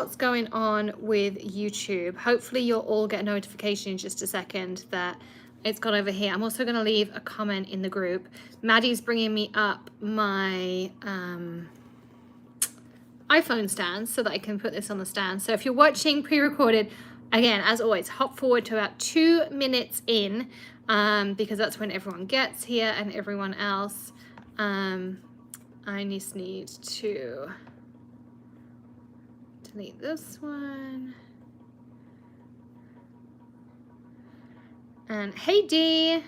what's going on with YouTube. Hopefully you'll all get a notification in just a second that it's gone over here. I'm also going to leave a comment in the group. Maddie's bringing me up my iPhone stand so that I can put this on the stand. So if you're watching pre-recorded, again, as always, hop forward to about 2 minutes in, because that's when everyone gets here and everyone else. I just need to delete this one. And hey Dee,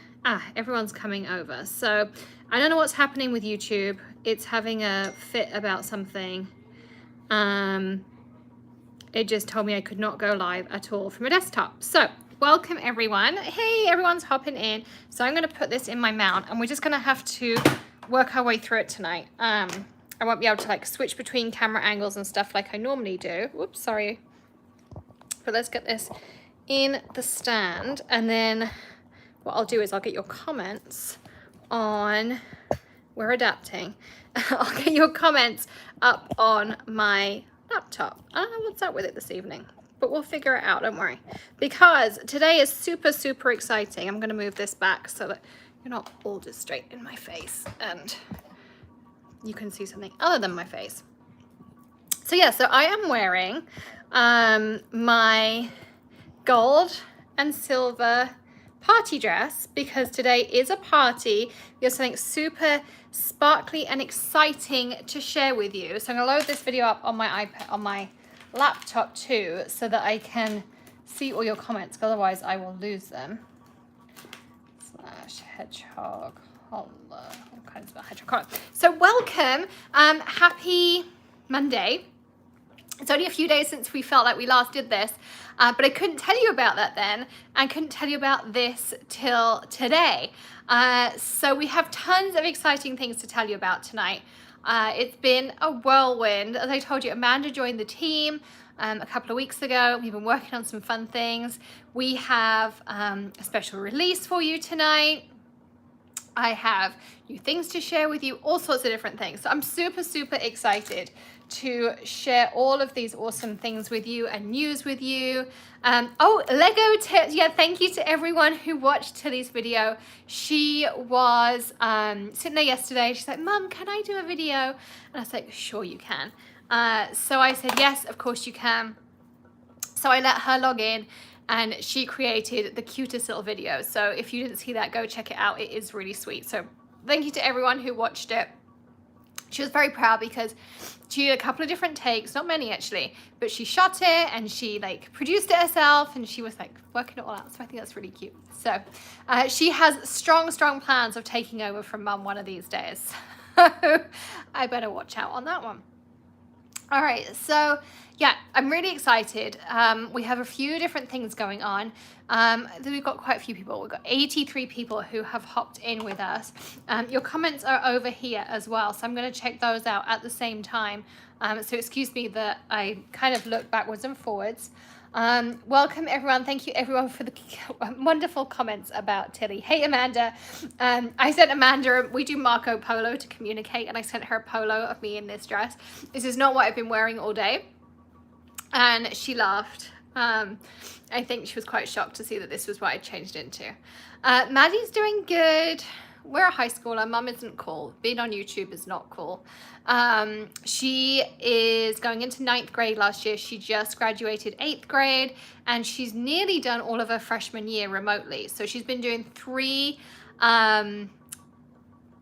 everyone's coming over. So I don't know what's happening with YouTube. It's having a fit about something. It just told me I could not go live at all from a desktop. So welcome everyone. Hey, everyone's hopping in. So I'm going to put this in my mount and we're just going to have to work our way through it tonight. I won't be able to like switch between camera angles and stuff like I normally do. Whoops, sorry. But let's get this in the stand, and then what I'll do is I'll get your comments on, we're adapting. I'll get your comments up on my laptop. I don't know what's up with it this evening, but we'll figure it out, don't worry. Because today is super, super exciting. I'm gonna move this back so that you're not all just straight in my face and you can see something other than my face. So yeah, so I am wearing my gold and silver party dress because today is a party. We have something super sparkly and exciting to share with you. So I'm gonna load this video up on my iPad, on my laptop too, so that I can see all your comments, because otherwise I will lose them. Hedgehog, all kinds of hedgehog. So welcome, happy Monday. It's only a few days since we felt like we last did this, but I couldn't tell you about that then, and couldn't tell you about this till today. So we have tons of exciting things to tell you about tonight. It's been a whirlwind. As I told you, Amanda joined the team a couple of weeks ago. We've been working on some fun things. We have a special release for you tonight. I have new things to share with you, all sorts of different things. So I'm super, super excited to share all of these awesome things with you and news with you. Oh, Lego, yeah, thank you to everyone who watched Tilly's video. She was sitting there yesterday. She's like, Mum, can I do a video? And I was like, sure you can. So I said, yes, of course you can. So I let her log in, and she created the cutest little video. So if you didn't see that, go check it out. It is really sweet. So thank you to everyone who watched it. She was very proud because she did a couple of different takes, not many actually, but she shot it and she like produced it herself, and she was like working it all out. So I think that's really cute. So she has strong, strong plans of taking over from Mum one of these days. I better watch out on that one. All right, so yeah, I'm really excited. We have a few different things going on. We've got quite a few people. We've got 83 people who have hopped in with us. Your comments are over here as well, so I'm going to check those out at the same time. So excuse me that I kind of look backwards and forwards. Welcome everyone. Thank you everyone for the wonderful comments about Tilly. Hey Amanda. I sent Amanda, we do Marco Polo to communicate, and I sent her a polo of me in this dress. This is not what I've been wearing all day. And she laughed. I think she was quite shocked to see that this was what I changed into. Maddie's doing good. We're a high schooler. Mum isn't cool. Being on YouTube is not cool. She is going into 9th grade last year. She just graduated 8th grade, and she's nearly done all of her freshman year remotely. So she's been doing 3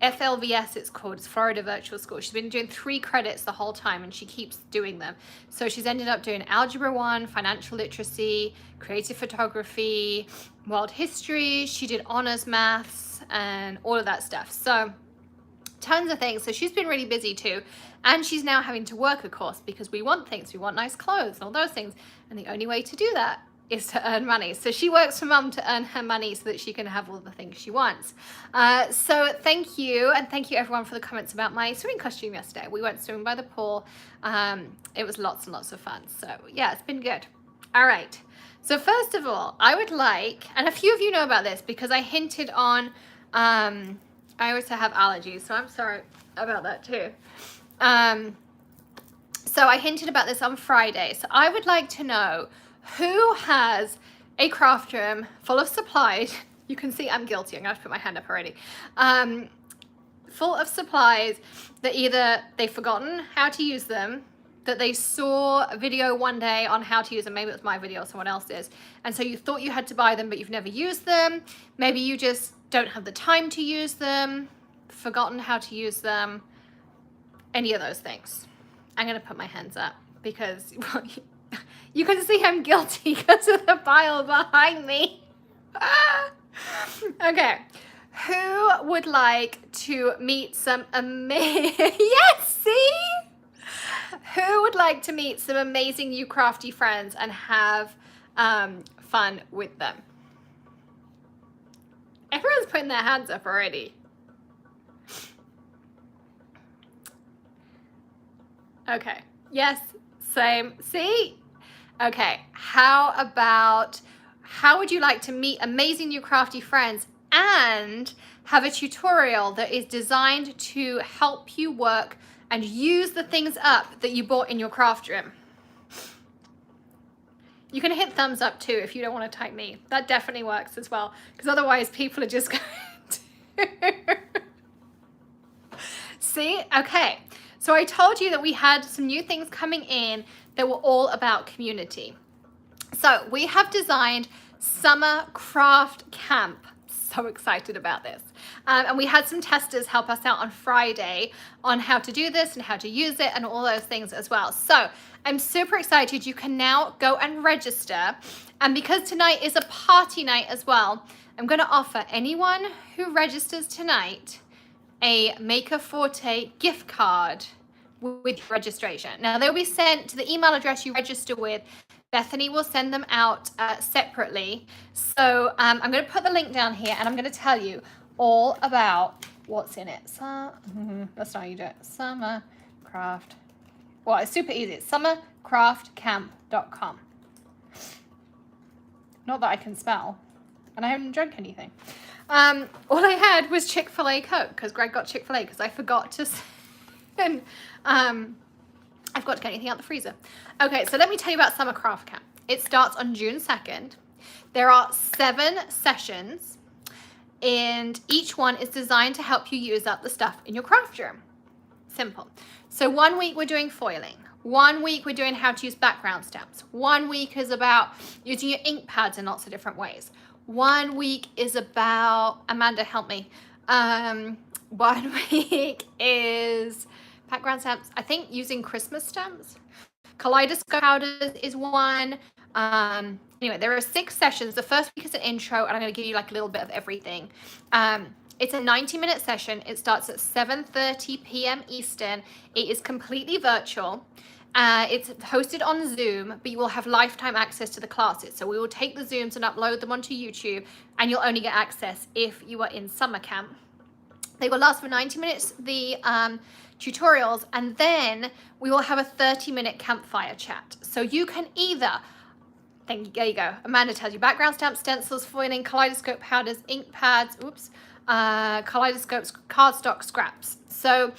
FLVS, it's called, it's Florida Virtual School. She's been doing 3 credits the whole time, and she keeps doing them. So she's ended up doing Algebra 1, Financial Literacy, Creative Photography, World History. She did Honors Maths and all of that stuff. So tons of things. So she's been really busy too. And she's now having to work, of course, because we want things. We want nice clothes and all those things. And the only way to do that is to earn money. So she works for Mum to earn her money so that she can have all the things she wants. So thank you, and thank you everyone for the comments about my swimming costume yesterday. We went swimming by the pool. It was lots and lots of fun. So yeah, it's been good. All right. So first of all, I would like, and a few of you know about this because I hinted on, I also have allergies, so I'm sorry about that too. So I hinted about this on Friday. So I would like to know who has a craft room full of supplies. You can see I'm guilty. I'm going to have to put my hand up already. Full of supplies that either they've forgotten how to use them, that they saw a video one day on how to use them. Maybe it was my video or someone else's. And so you thought you had to buy them, but you've never used them. Maybe you just don't have the time to use them, forgotten how to use them. Any of those things. I'm going to put my hands up because well, you can see I'm guilty because of the pile behind me. Okay. Who would like to meet some amazing... Yes, see? Who would like to meet some amazing new crafty friends and have fun with them? Everyone's putting their hands up already. Okay. Yes, same. See? Okay. How would you like to meet amazing new crafty friends and have a tutorial that is designed to help you work and use the things up that you bought in your craft room? You can hit thumbs up too if you don't want to type me. That definitely works as well, because otherwise people are just going to... See? Okay. So I told you that we had some new things coming in that were all about community. So we have designed Summer Craft Camp. So excited about this. And we had some testers help us out on Friday on how to do this and how to use it and all those things as well. So I'm super excited. You can now go and register. And because tonight is a party night as well, I'm going to offer anyone who registers tonight a Maker Forte gift card with registration. Now they'll be sent to the email address you register with. Bethany will send them out separately. So I'm going to put the link down here and I'm going to tell you all about what's in it. So, that's not how you do it. Summer Craft. Well, it's super easy. It's summercraftcamp.com. Not that I can spell. And I haven't drunk anything. All I had was Chick-fil-A Coke because Greg got Chick-fil-A because I forgot to send, I've got to get anything out the freezer. Okay, so let me tell you about Summer Craft Camp. It starts on June 2nd. There are 7 sessions and each one is designed to help you use up the stuff in your craft room. Simple. So 1 week we're doing foiling. 1 week we're doing how to use background stamps. 1 week is about using your ink pads in lots of different ways. 1 week is about, Amanda, help me. 1 week is background stamps, I think using Christmas stamps. Kaleidoscope powders is one. Anyway, there are 6 sessions. The first week is an intro, and I'm going to give you like a little bit of everything. It's a 90-minute session. It starts at 7:30 p.m. Eastern. It is completely virtual. It's hosted on Zoom, but you will have lifetime access to the classes. So we will take the Zooms and upload them onto YouTube, and you'll only get access if you are in summer camp. They will last for 90 minutes, the tutorials, and then we will have a 30-minute campfire chat. So you can either, there you go, Amanda tells you, background stamps, stencils, foiling, kaleidoscope powders, ink pads, kaleidoscopes, cardstock, scraps. So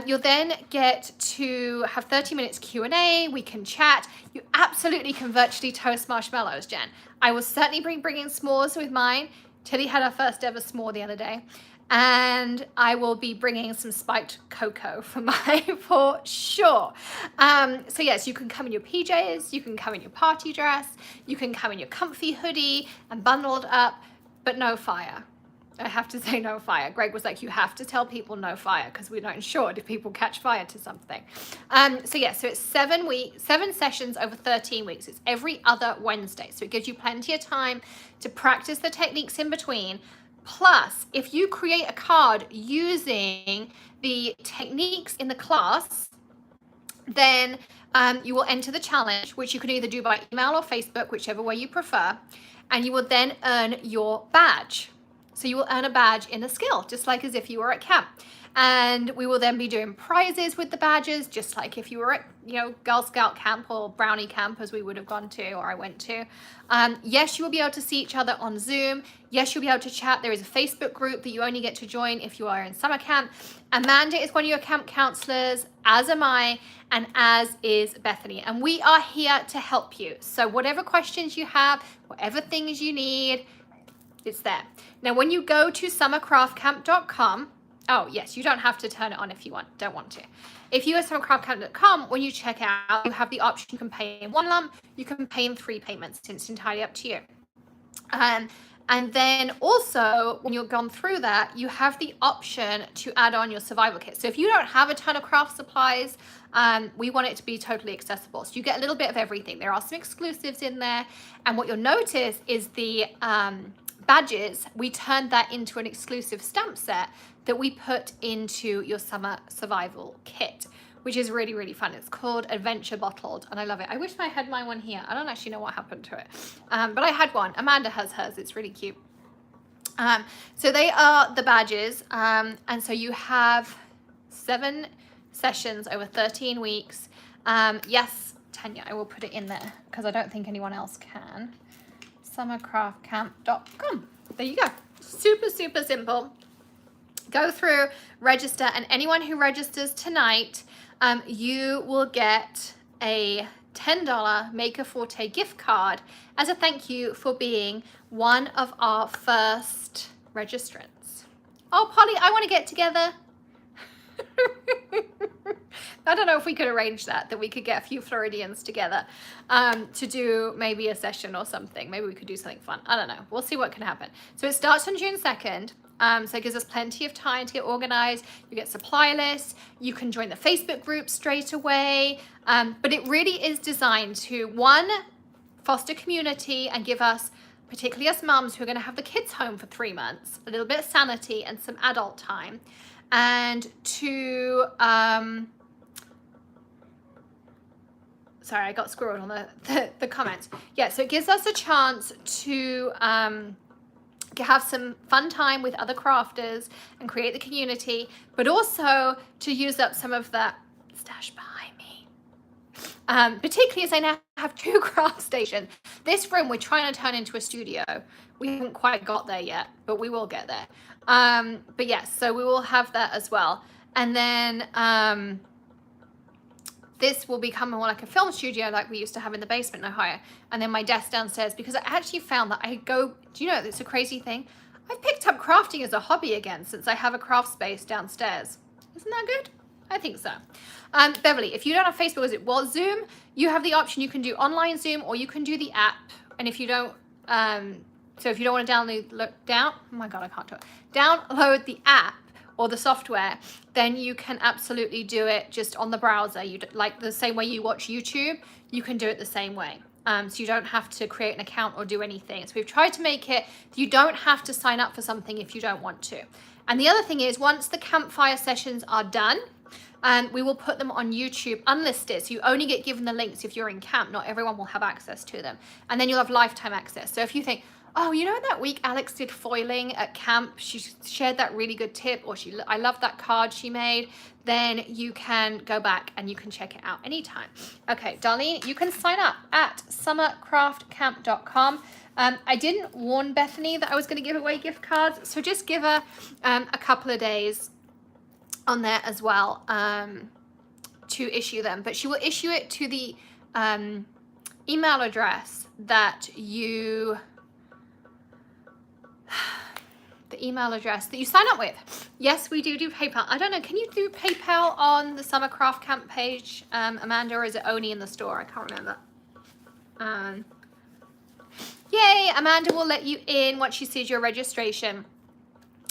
you'll then get to have 30 minutes Q&A. We can chat. You absolutely can virtually toast marshmallows, Jen. I will certainly be bringing s'mores with mine. Tilly had our first ever s'more the other day. And I will be bringing some spiked cocoa for mine for sure. So yes, you can come in your PJs, you can come in your party dress, you can come in your comfy hoodie and bundled up, but no fire. I have to say no fire. Greg was like, you have to tell people no fire because we're not insured if people catch fire to something. So yeah, so it's 7 sessions over 13 weeks. It's every other Wednesday. So it gives you plenty of time to practice the techniques in between. Plus, if you create a card using the techniques in the class, then you will enter the challenge, which you can either do by email or Facebook, whichever way you prefer, and you will then earn your badge. So you will earn a badge in a skill, just like as if you were at camp. And we will then be doing prizes with the badges, just like if you were at, you know, Girl Scout camp or Brownie camp, as we would have gone to, or I went to. Yes, you will be able to see each other on Zoom. Yes, you'll be able to chat. There is a Facebook group that you only get to join if you are in summer camp. Amanda is one of your camp counselors, as am I, and as is Bethany. And we are here to help you. So whatever questions you have, whatever things you need, it's there. Now, when you go to summercraftcamp.com, oh, yes, you don't have to turn it on if you don't want to. If you go to summercraftcamp.com, when you check out, you have the option you can pay in one lump, you can pay in 3 payments. It's entirely up to you. And then also, when you've gone through that, you have the option to add on your survival kit. So if you don't have a ton of craft supplies, we want it to be totally accessible. So you get a little bit of everything. There are some exclusives in there. And what you'll notice is the badges, we turned that into an exclusive stamp set that we put into your summer survival kit, which is really, really fun. It's called Adventure Bottled, and I love it. I wish I had my one here. I don't actually know what happened to it, but I had one. Amanda has hers. It's really cute. So they are the badges, and so you have 7 sessions over 13 weeks. Yes, Tanya, I will put it in there because I don't think anyone else can. Summercraftcamp.com. There you go. Super, super simple. Go through, register, and anyone who registers tonight, you will get a $10 Maker Forte gift card as a thank you for being one of our first registrants. Oh, Polly, I want to get together. I don't know if we could arrange that we could get a few Floridians together to do maybe a session or something. Maybe we could do something fun. I don't know. We'll see what can happen. So it starts on June 2nd. So it gives us plenty of time to get organized. You get supply lists. You can join the Facebook group straight away. But it really is designed to, 1, foster community and give us, particularly us mums who are going to have the kids home for 3 months, a little bit of sanity and some adult time. And 2, sorry, I got squirreled on the comments. Yeah, so it gives us a chance to have some fun time with other crafters and create the community, but also to use up some of that stash behind me. Particularly as I now have 2 craft stations. This room we're trying to turn into a studio. We haven't quite got there yet, but we will get there. But yes, so we will have that as well. And then this will become more like a film studio like we used to have in the basement in Ohio. And then my desk downstairs, because I actually found that do you know, it's a crazy thing. I've picked up crafting as a hobby again since I have a craft space downstairs. Isn't that good? I think so. Beverly, if you don't have Facebook, Zoom, you have the option. You can do online Zoom or you can do the app. And if you don't, so if you don't want to download the app or the software, then you can absolutely do it just on the browser. Like the same way you watch YouTube, you can do it the same way. So you don't have to create an account or do anything. So we've tried to make it, you don't have to sign up for something if you don't want to. And the other thing is, once the campfire sessions are done, we will put them on YouTube unlisted. So you only get given the links if you're in camp. Not everyone will have access to them. And then you'll have lifetime access. So if you think, oh, you know, that week Alex did foiling at camp, she shared that really good tip, or I love that card she made, then you can go back and you can check it out anytime. Okay, Darlene, you can sign up at summercraftcamp.com. I didn't warn Bethany that I was going to give away gift cards, so just give her a couple of days on there as well to issue them. But she will issue it to the email address that you... the email address that you sign up with. Yes, we do PayPal. I don't know, can you do PayPal on the Summer Craft Camp page, Amanda, or is it only in the store? I can't remember. Yay, Amanda will let you in once she sees your registration.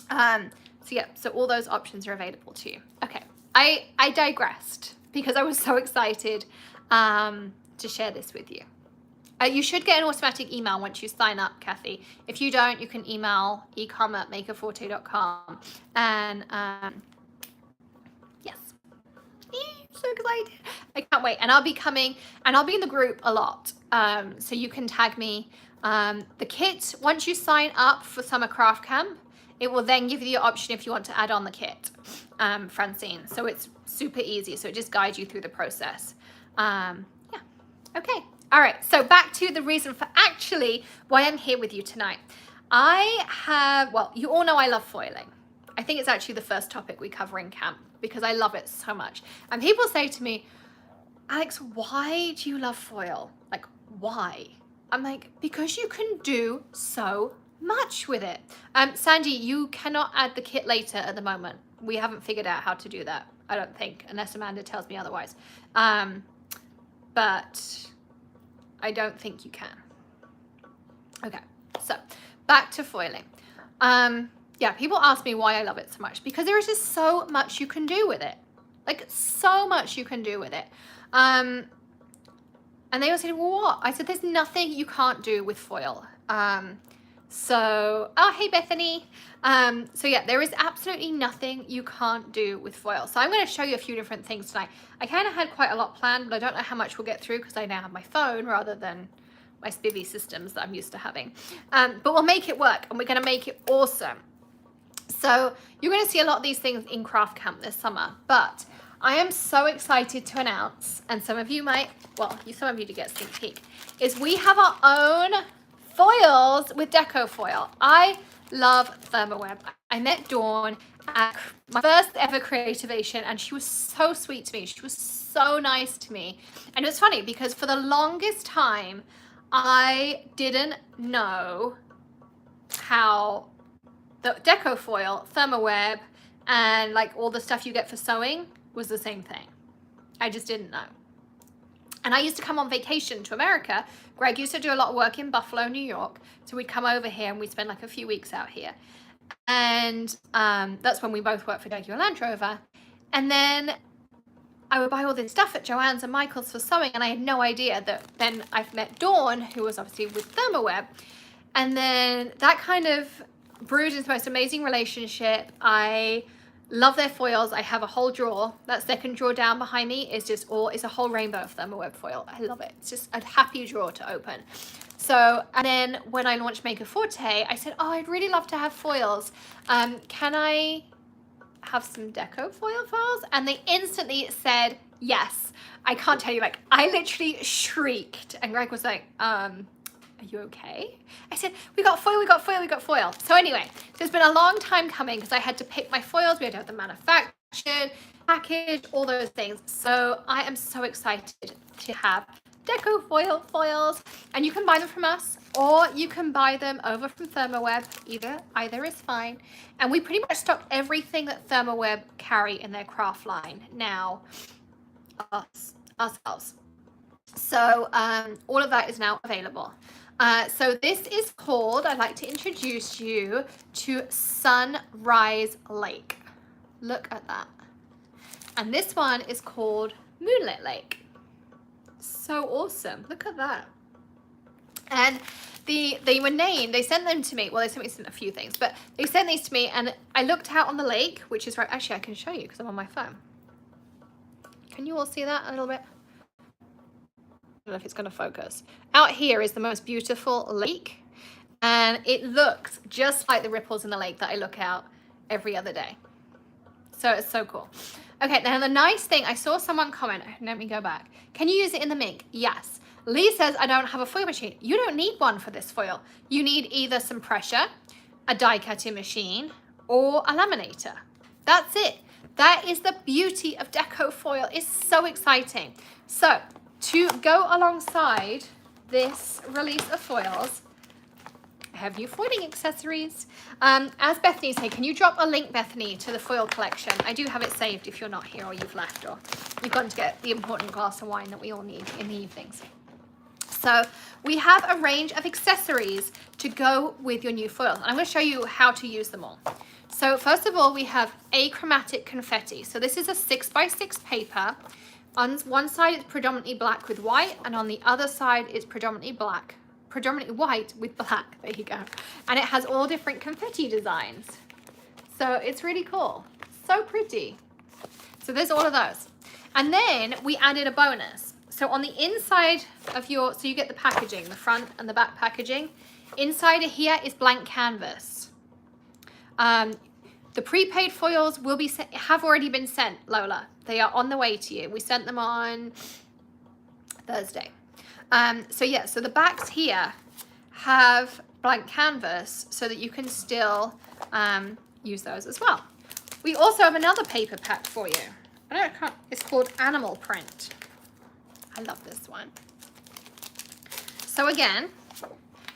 So yeah, so all those options are available to you. Okay, I digressed because I was so excited to share this with you. You should get an automatic email once you sign up, Kathy. If you don't, you can email ecom@makerforte.com. And yes, so excited. I can't wait. And I'll be coming, and I'll be in the group a lot. So you can tag me. The kit, once you sign up for Summer Craft Camp, it will then give you the option if you want to add on the kit, Francine. So it's super easy. So it just guides you through the process. Yeah. Okay. All right. So back to the reason for actually why I'm here with you tonight. Well, you all know I love foiling. I think it's actually the first topic we cover in camp because I love it so much. And people say to me, Alex, why do you love foil? Like, why? I'm like, because you can do so much with it. Sandy, you cannot add the kit later at the moment. We haven't figured out how to do that, I don't think, unless Amanda tells me otherwise. But I don't think you can. Okay, so back to foiling. Yeah, people ask me why I love it so much because there is just so much you can do with it. Like, so much you can do with it. And they all said, well, what? I said, there's nothing you can't do with foil. Oh, hey, Bethany. So yeah, there is absolutely nothing you can't do with foil. So I'm going to show you a few different things tonight. I kind of had quite a lot planned, but I don't know how much we'll get through because I now have my phone rather than my spivvy systems that I'm used to having. But we'll make it work and we're going to make it awesome. So you're going to see a lot of these things in craft camp this summer, but I am so excited to announce, and some of you might, well, some of you to get a sneak peek, is we have our own foils with deco foil. I love ThermoWeb. I met Dawn at my first ever Creativation and she was so sweet to me. She was so nice to me. And it was funny because for the longest time, I didn't know how the deco foil, ThermoWeb, and like all the stuff you get for sewing was the same thing. I just didn't know. And I used to come on vacation to America. Greg used to do a lot of work in Buffalo, New York. So we'd come over here and we'd spend like a few weeks out here. And that's when we both worked for Jaguar Land Rover. And then I would buy all this stuff at Joann's and Michael's for sewing. And I had no idea that then I've met Dawn, who was obviously with ThermoWeb. And then that kind of brewed into the most amazing relationship. I love their foils. I have a whole drawer. That second drawer down behind me is just it's a whole rainbow of ThermoWeb foil. I love it. It's just a happy drawer to open. So, and then when I launched Maker Forte, I said, oh, I'd really love to have foils. Can I have some deco foil files? And they instantly said, yes. I can't tell you, like, I literally shrieked. And Greg was like, are you okay? I said, we got foil, we got foil, we got foil. So anyway, there's been a long time coming because I had to pick my foils. We had to have them manufactured, packaged, all those things. So I am so excited to have deco foil foils, and you can buy them from us or you can buy them over from ThermoWeb. Either is fine. And we pretty much stock everything that ThermoWeb carry in their craft line now ourselves. So all of that is now available. So this is called, I'd like to introduce you to Sunrise Lake. Look at that. And this one is called Moonlit Lake. So awesome. Look at that. And they were named, they sent them to me. Well, they sent me a few things, but they sent these to me and I looked out on the lake, which is right. Actually, I can show you because I'm on my phone. Can you all see that a little bit? I don't know if it's going to focus. Out here is the most beautiful lake and it looks just like the ripples in the lake that I look out every other day. So it's so cool. Okay, now the nice thing, I saw someone comment, let me go back. Can you use it in the mink? Yes. Lee says, I don't have a foil machine. You don't need one for this foil. You need either some pressure, a die cutting machine, or a laminator. That's it. That is the beauty of deco foil. It's so exciting. So to go alongside this release of foils, I have new foiling accessories. As Bethany said, can you drop a link, Bethany, to the foil collection? I do have it saved if you're not here or you've left or you've gone to get the important glass of wine that we all need in the evenings. So we have a range of accessories to go with your new foils. And I'm going to show you how to use them all. So first of all, we have achromatic confetti. So this is a 6x6 paper. On one side, it's predominantly black with white, and on the other side, it's predominantly white with black. There you go. And it has all different confetti designs. So it's really cool. So pretty. So there's all of those. And then we added a bonus. So on the inside of so you get the packaging, the front and the back packaging. Inside of here is blank canvas. The prepaid foils will be have already been sent, Lola. They are on the way to you. We sent them on Thursday. So yeah, so the backs here have blank canvas so that you can still use those as well. We also have another paper pack for you. It's called Animal Print. I love this one. So again,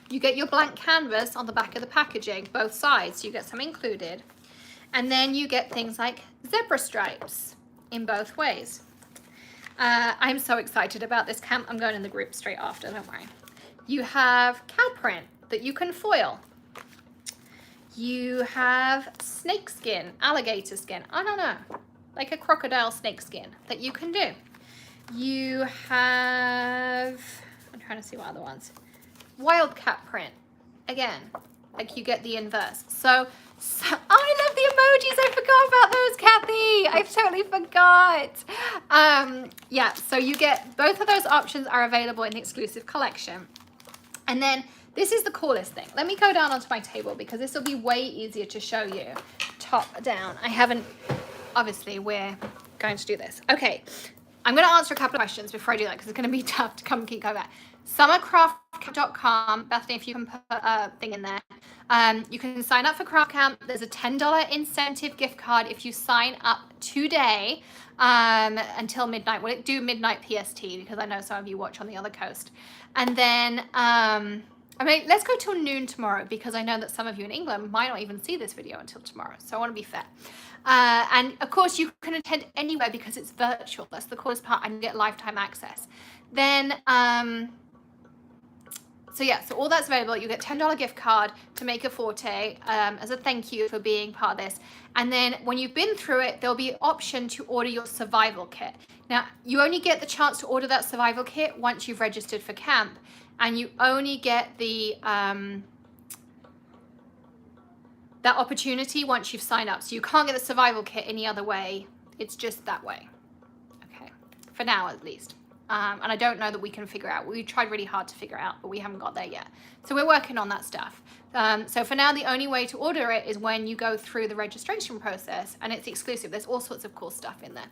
you get your blank canvas on the back of the packaging, both sides. You get some included. And then you get things like zebra stripes in both ways. I'm so excited about this camp. I'm going in the group straight after, don't worry. You have cow print that you can foil. You have snake skin, alligator skin, I don't know, like a crocodile snake skin that you can do. You have, I'm trying to see what other ones. Wildcat print, again, like you get the inverse. So I love the emojis. I forgot about those, Kathy. I totally forgot. Yeah, so you get both of those options are available in the exclusive collection. And then this is the coolest thing. Let me go down onto my table because this will be way easier to show you top down. I haven't, obviously we're going to do this. Okay, I'm going to answer a couple of questions before I do that because it's going to be tough to keep going back. Summercraftcamp.com, Bethany, if you can put a thing in there. You can sign up for Craft Camp. There's a $10 incentive gift card if you sign up today until midnight. Will it do midnight PST? Because I know some of you watch on the other coast. And then, I mean, let's go till noon tomorrow because I know that some of you in England might not even see this video until tomorrow. So I want to be fair. And of course, you can attend anywhere because it's virtual. That's the coolest part, and you get lifetime access. Then, so yeah, so all that's available. You get $10 gift card to Make a Forte as a thank you for being part of this. And then when you've been through it, there'll be an option to order your survival kit. Now, you only get the chance to order that survival kit once you've registered for camp, and you only get the that opportunity once you've signed up. So you can't get the survival kit any other way. It's just that way. Okay, for now at least. And I don't know that we can figure out. We tried really hard to figure out, but we haven't got there yet. So we're working on that stuff. So for now, the only way to order it is when you go through the registration process, and it's exclusive. There's all sorts of cool stuff in there.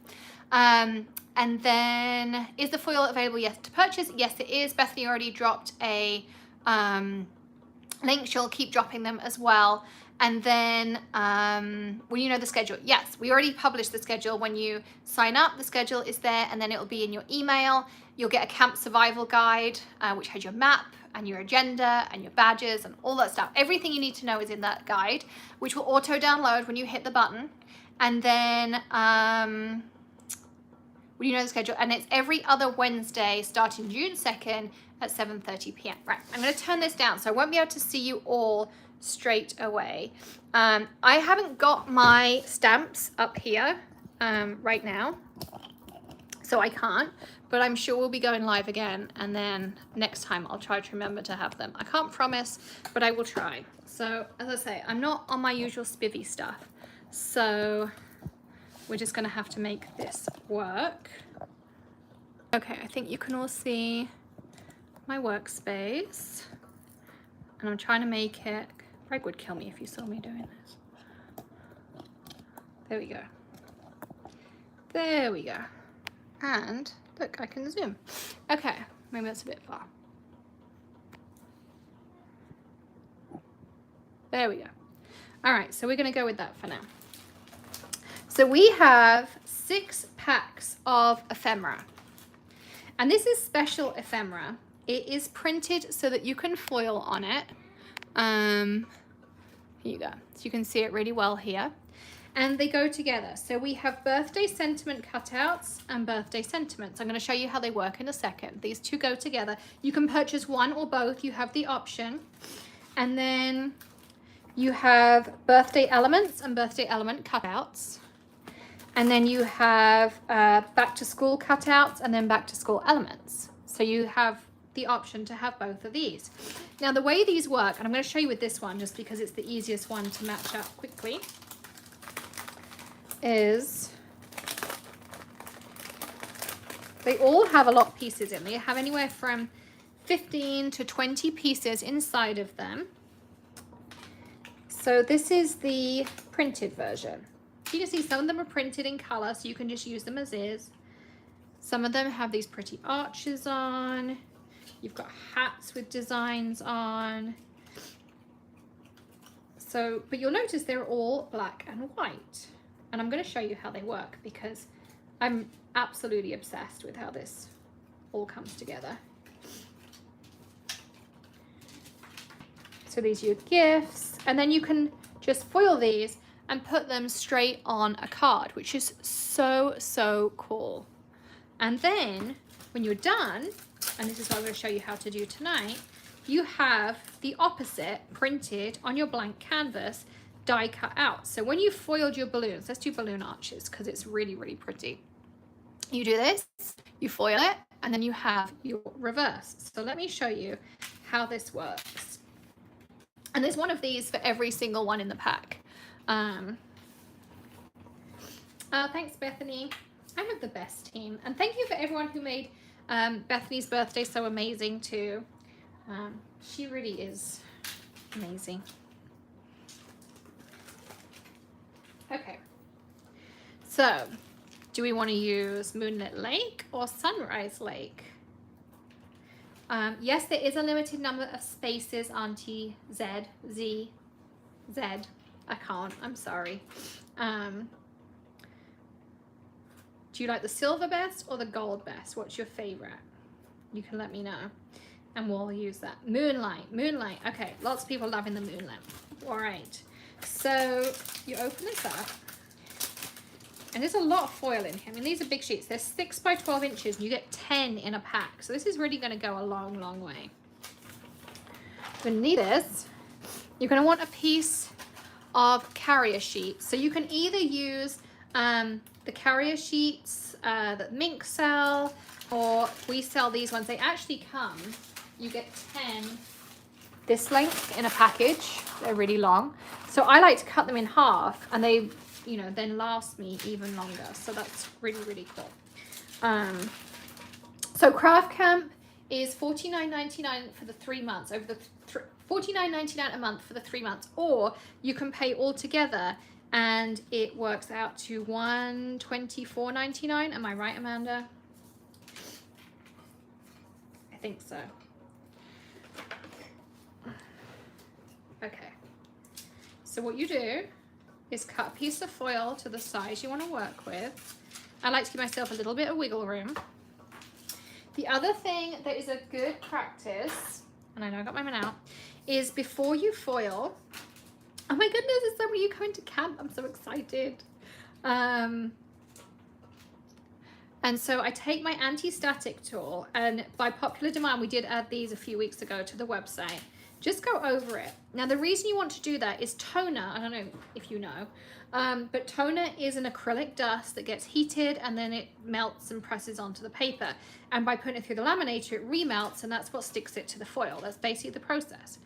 And then, is the foil available yet to purchase? Yes, it is. Bethany already dropped a link. She'll keep dropping them as well. And then, well, you know the schedule. Yes, we already published the schedule. When you sign up, the schedule is there, and then it will be in your email. You'll get a camp survival guide, which has your map and your agenda and your badges and all that stuff. Everything you need to know is in that guide, which will auto download when you hit the button. And then, well, you know the schedule, and it's every other Wednesday starting June 2nd at 7:30 p.m. Right, I'm going to turn this down so I won't be able to see you all straight away. I haven't got my stamps up here right now, so I can't, but I'm sure we'll be going live again, and then next time I'll try to remember to have them. I can't promise, but I will try. So as I say, I'm not on my usual spivvy stuff, so we're just going to have to make this work. Okay, I think you can all see my workspace, and I'm trying to make it. Greg would kill me if you saw me doing this. There we go. There we go. And look, I can zoom. Okay, maybe that's a bit far. There we go. All right, so we're going to go with that for now. So we have 6 packs of ephemera. And this is special ephemera. It is printed so that you can foil on it. Here you go. So you can see it really well here. And they go together. So we have birthday sentiment cutouts and birthday sentiments. I'm going to show you how they work in a second. These two go together. You can purchase one or both. You have the option. And then you have birthday elements and birthday element cutouts. And then you have back to school cutouts and then back to school elements. So you have the option to have both of these. Now the way these work, and I'm going to show you with this one just because it's the easiest one to match up quickly, is they all have a lot of pieces in. They have anywhere from 15 to 20 pieces inside of them. So this is the printed version. You can see some of them are printed in color, so you can just use them as is. Some of them have these pretty arches on. You've got hats with designs on. So, but you'll notice they're all black and white. And I'm going to show you how they work because I'm absolutely obsessed with how this all comes together. So these are your gifts, and then you can just foil these and put them straight on a card, which is so, so cool. And then when you're done, and this is what I'm going to show you how to do tonight, you have the opposite printed on your blank canvas, die cut out. So when you foiled your balloons, let's do balloon arches because it's really, really pretty. You do this, you foil it, and then you have your reverse. So let me show you how this works. And there's one of these for every single one in the pack. Thanks, Bethany. I have the best team. And thank you for everyone who made Bethany's birthday so amazing too. She really is amazing. Okay. So, do we want to use Moonlit Lake or Sunrise Lake? Yes, there is a limited number of spaces, Auntie Z. I can't, I'm sorry. Do you like the silver best or the gold best? What's your favorite? You can let me know and we'll use that. Moonlight. Okay, lots of people loving the moonlight. All right, so you open this up. And there's a lot of foil in here. I mean, these are big sheets. They're 6 by 12 inches and you get 10 in a pack. So this is really going to go a long, long way. You're going to need this. You're going to want a piece of carrier sheet. So you can either use the carrier sheets that Mink sell, or we sell these ones. They actually come, you get 10 this length in a package. They're really long. So I like to cut them in half and they, you know, then last me even longer. So that's really, really cool. So Craft Camp is $49.99 for the 3 months, over the $49.99 a month for the 3 months, or you can pay all together and it works out to $124.99. Am I right, Amanda? I think so. Okay. So what you do is cut a piece of foil to the size you want to work with. I like to give myself a little bit of wiggle room. The other thing that is a good practice, and I know I got my man out, is before you foil, oh my goodness, there's so many of you coming to camp. I'm so excited. And so I take my anti-static tool, and by popular demand, we did add these a few weeks ago to the website. Just go over it. Now, the reason you want to do that is toner. I don't know if you know, but toner is an acrylic dust that gets heated and then it melts and presses onto the paper. And by putting it through the laminator, it remelts, and that's what sticks it to the foil. That's basically the process.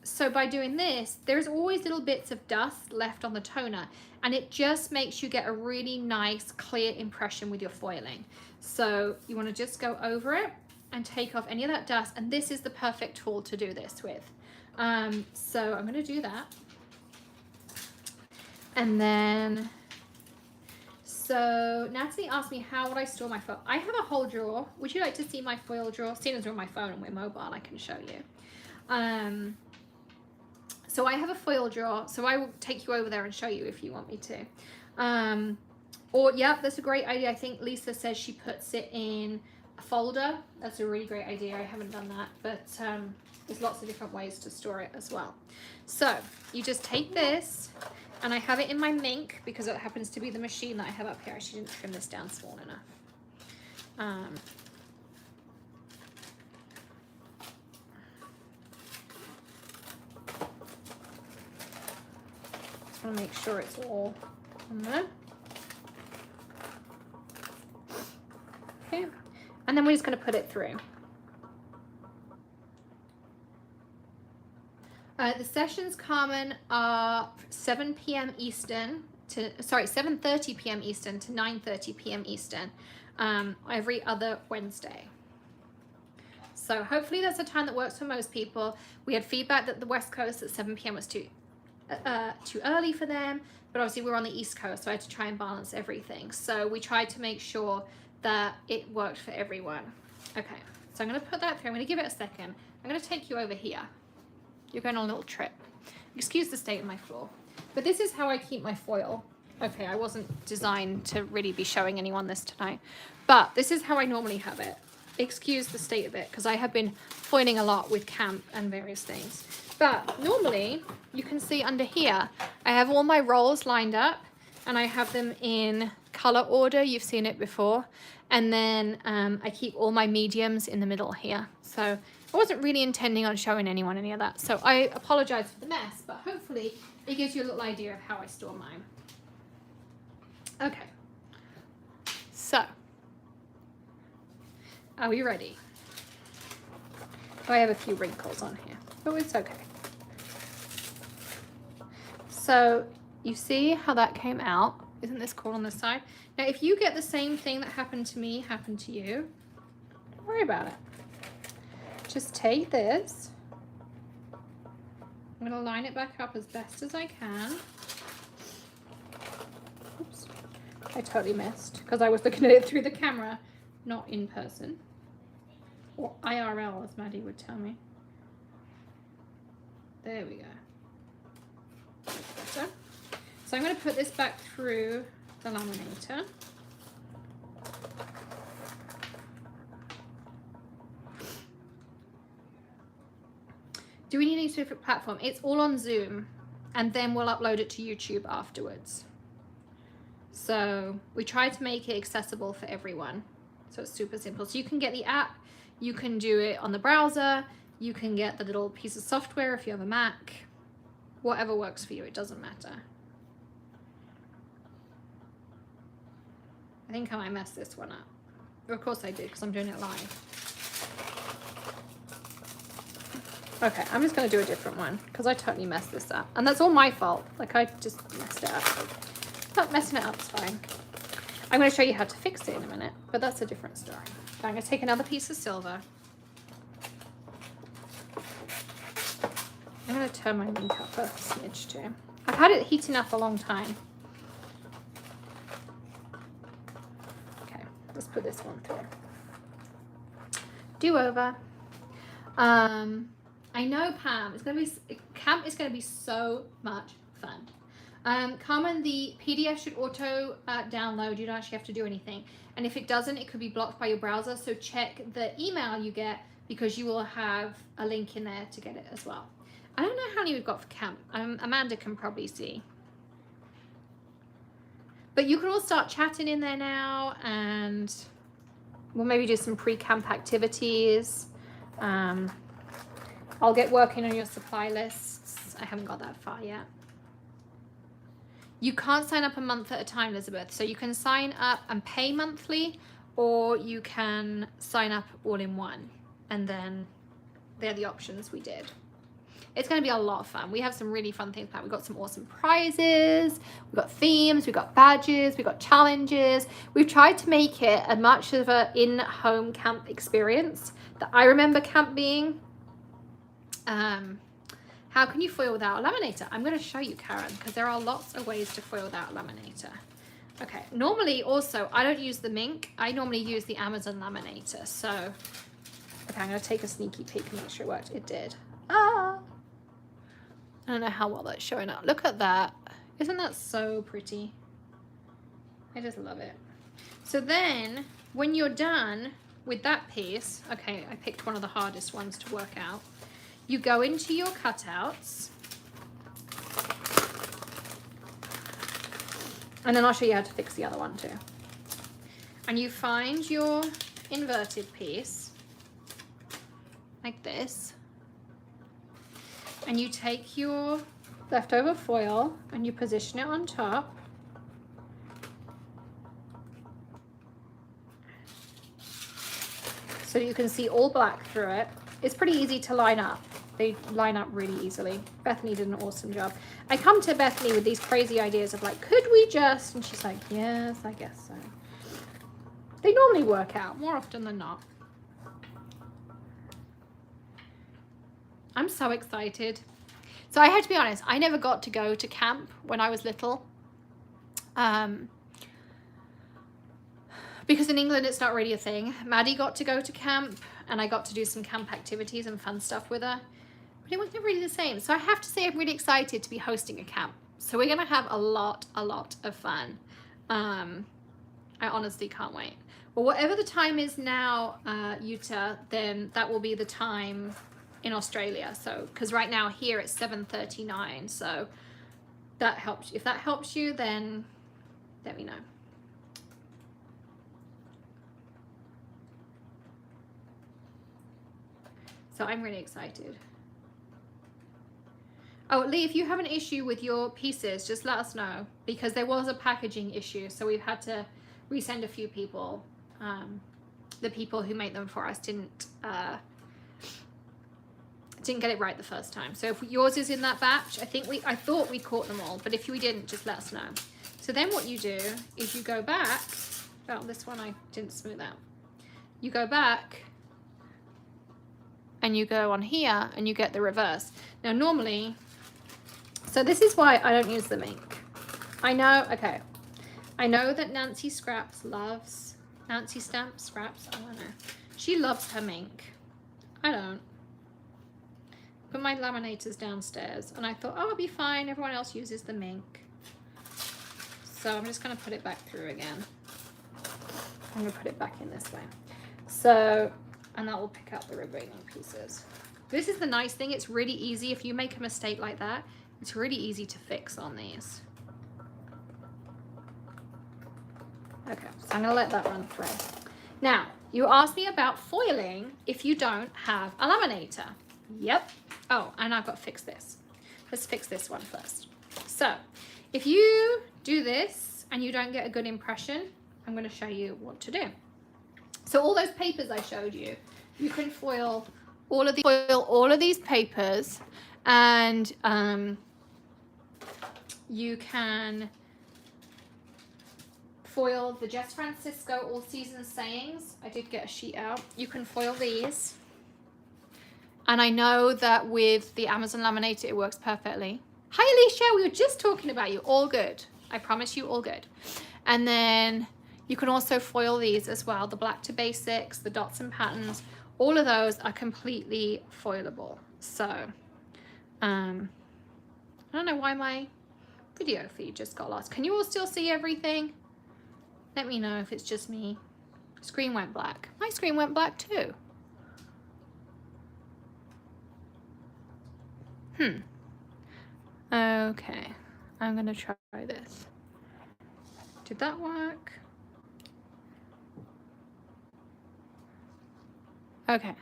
So by doing this, there's always little bits of dust left on the toner, and it just makes you get a really nice, clear impression with your foiling. So you want to just go over it and take off any of that dust, and this is the perfect tool to do this with. So I'm going to do that. And then, so Natalie asked me how would I store my foil. I have a whole drawer. Would you like to see my foil drawer? Seeing as we're on my phone and we're mobile, I can show you. So I have a foil drawer, so I will take you over there and show you if you want me to. Or yeah, that's a great idea. I think Lisa says she puts it in a folder. That's a really great idea. I haven't done that, but there's lots of different ways to store it as well. So you just take this, and I have it in my Mink because it happens to be the machine that I have up here. I actually didn't trim this down small enough. Just want to make sure it's all on there. Okay. And then we're just going to put it through. The sessions, Carmen, are 7 p.m. Eastern to, sorry, 7:30 p.m. Eastern to 9:30 p.m. Eastern every other Wednesday. So hopefully that's a time that works for most people. We had feedback that the West Coast at 7 p.m. was too too early for them, but obviously we're on the East Coast, so I had to try and balance everything. So we tried to make sure that it worked for everyone. Okay, so I'm going to put that through. I'm going to give it a second. I'm going to take you over here. You're going on a little trip. Excuse the state of my floor. But this is how I keep my foil. Okay, I wasn't designed to really be showing anyone this tonight, but this is how I normally have it. Excuse the state of it, because I have been foiling a lot with camp and various things. But normally, you can see under here, I have all my rolls lined up, and I have them in color order. You've seen it before. And then I keep all my mediums in the middle here. So I wasn't really intending on showing anyone any of that. So I apologize for the mess, but hopefully it gives you a little idea of how I store mine. Okay. So, are we ready? Oh, I have a few wrinkles on here, but it's okay. So you see how that came out? Isn't this cool on this side? Now, if you get the same thing that happened to me happen to you, don't worry about it. Just take this. I'm gonna line it back up as best as I can. Oops, I totally missed because I was looking at it through the camera, not in person. Or IRL, as Maddie would tell me. There we go. Better. So I'm going to put this back through the laminator. Do we need any specific platform? It's all on Zoom, and then we'll upload it to YouTube afterwards. So we try to make it accessible for everyone. So it's super simple. So you can get the app, you can do it on the browser, you can get the little piece of software if you have a Mac, whatever works for you, it doesn't matter. I think I might mess this one up. Of course I did, because I'm doing it live. Okay, I'm just going to do a different one, because I totally messed this up. And that's all my fault. Like, I just messed it up. But messing it up is fine. I'm going to show you how to fix it in a minute, but that's a different story. So I'm going to take another piece of silver. I'm going to turn my link up a smidge too. I've had it heating up a long time. Okay, let's put this one through. Do over. I know, Pam, camp is going to be so much fun. Carmen, the PDF should auto download. You don't actually have to do anything. And if it doesn't, it could be blocked by your browser. So check the email you get, because you will have a link in there to get it as well. I don't know how many we've got for camp. Amanda can probably see. But you can all start chatting in there now, and we'll maybe do some pre-camp activities. I'll get working on your supply lists. I haven't got that far yet. You can't sign up a month at a time, Elizabeth. So you can sign up and pay monthly, or you can sign up all in one. And then they're the options we did. It's going to be a lot of fun. We have some really fun things planned. We've got some awesome prizes. We've got themes. We've got badges. We've got challenges. We've tried to make it as much of an in-home camp experience that I remember camp being. How can you foil without a laminator? I'm going to show you, Karen, because there are lots of ways to foil without a laminator. Okay, normally also, I don't use the Mink. I normally use the Amazon laminator. So, okay, I'm going to take a sneaky peek and make sure it worked. It did. Ah! I don't know how well that's showing up. Look at that. Isn't that so pretty? I just love it. So then, when you're done with that piece, okay, I picked one of the hardest ones to work out. You go into your cutouts, and then I'll show you how to fix the other one too. And you find your inverted piece, like this, and you take your leftover foil and you position it on top. So you can see all black through it. It's pretty easy to line up. They line up really easily. Bethany did an awesome job. I come to Bethany with these crazy ideas of like, could we just? And she's like, yes, I guess so. They normally work out more often than not. I'm so excited. So I had to be honest, I never got to go to camp when I was little. Because in England, it's not really a thing. Maddie got to go to camp, and I got to do some camp activities and fun stuff with her. But it wasn't really the same. So I have to say I'm really excited to be hosting a camp. So we're going to have a lot of fun. I honestly can't wait. Well, whatever the time is now, Utah, then that will be the time in Australia. So, because right now here it's 7:39. So that helps. If that helps you, then let me know. So I'm really excited. Oh, Lee, if you have an issue with your pieces, just let us know, because there was a packaging issue. So we've had to resend a few people. The people who made them for us didn't get it right the first time. So if yours is in that batch, I thought we caught them all, but if we didn't, just let us know. So then what you do is you go back. Oh, this one I didn't smooth out. You go back and you go on here and you get the reverse. Now normally, so this is why I don't use the ink. I know that Nancy Scraps loves, Nancy Stamp Scraps, I don't know. She loves her mink. I don't. But my laminator's downstairs and I thought, oh, I'll be fine. Everyone else uses the mink. So I'm just gonna put it back through again. I'm gonna put it back in this way. So, and that will pick up the remaining pieces. This is the nice thing, it's really easy. If you make a mistake like that, it's really easy to fix on these. Okay, so I'm gonna let that run through. Now, you asked me about foiling if you don't have a laminator. Yep. Oh, and I've got to fix this. Let's fix this one first. So, if you do this and you don't get a good impression, I'm gonna show you what to do. So all those papers I showed you, you can foil all of these papers, and you can foil the Jess Francisco All Seasons Sayings. I did get a sheet out. You can foil these. And I know that with the Amazon Laminator, it works perfectly. Hi, Alicia. We were just talking about you. All good. I promise you, all good. And then you can also foil these as well. The Black to Basics, the Dots and Patterns, all of those are completely foilable. So, I don't know why my video feed just got lost. Can you all still see everything? Let me know if it's just me. Screen went black. My screen went black too. Okay, I'm gonna try this. Did that work? Okay,